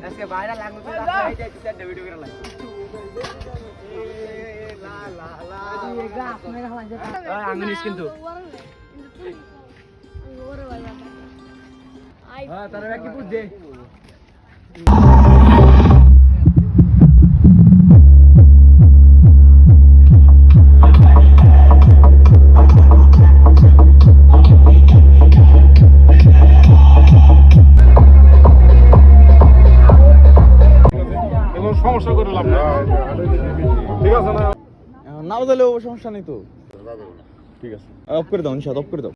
আজকে বাইরে লাগবে তো এই যে একটা ভিডিও করে লাগবে লা লা লা আঙ্গুনিস কিন্তু হ্যাঁ তার কি বুঝছে সমস্যা করে লাভ না ঠিক আছে না নাও দিলেও সমস্যা নেই তো ঠিক আছে অফ করে দাও নিশাদ অফ করে দাও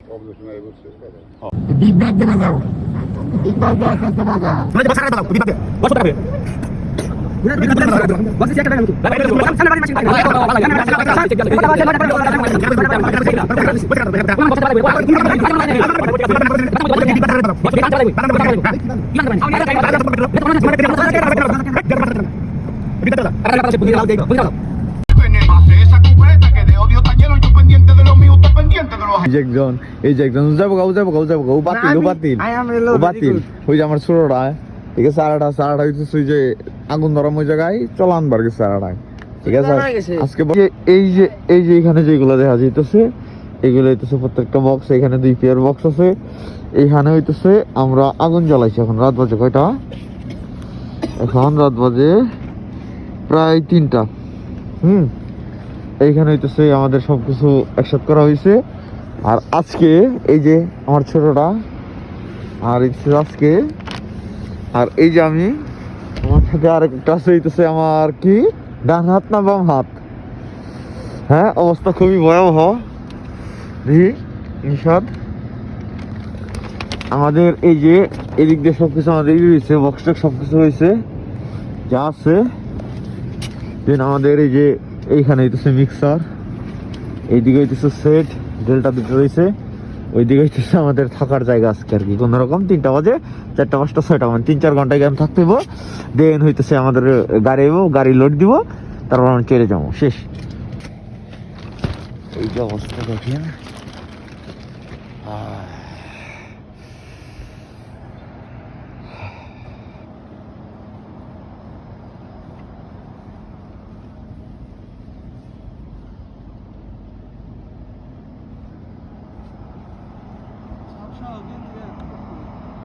এই যে একজন যাবো বাতিল ওই যে আমার ছোটটা ঠিক আছে সারাটা হইতেছে ওই যে আগুন ধরাম ওই জায়গায় চলান বার গেছে সারাটায় ঠিক আছে আজকে এই যে এখানে যেগুলো দেখা যাইতেছে এগুলো হইতেছে প্রত্যেকটা বক্স এখানে 2 পেয়ার বক্স আছে এইখানে হইতেছে আমরা আগুন জ্বালাইছি এখন রাত বাজে কয়টা এখন রাত বাজে প্রায় 3টা এইখানে হইতেছে আমাদের সবকিছু একসাথে করা হয়েছে আর আজকে এই যে আমার ছোটটা আর আজকে আর এই যে আমি আমার সাথে আরেকটা আছে হইতেছে আমার কি ডান হাত না বাম হাত হ্যাঁ অবস্থা খুবই ভয়াবহ নিশাদ আমাদের এই যে এদিক দিয়ে সবকিছু আমাদের হয়েছে বক্সটক সবকিছু হয়েছে যা আছে দেন আমাদের এই যে এইখানে হইতেছে মিক্সার এইদিকে হইতেছে সেট ডেল্টা দুটো রয়েছে ওইদিকে হইতেছে আমাদের থাকার জায়গা আজকে আর কি কোন রকম 3টা বাজে 4টা 5টা 6টা মানে 3-4 ঘন্টা গেম থাকতে হইব দেন হইতেছে আমাদের গাড়ি আইব গাড়ি লোড দিব তারপর আমরা চলে যাবো শেষ এই যে অবস্থা দেখেন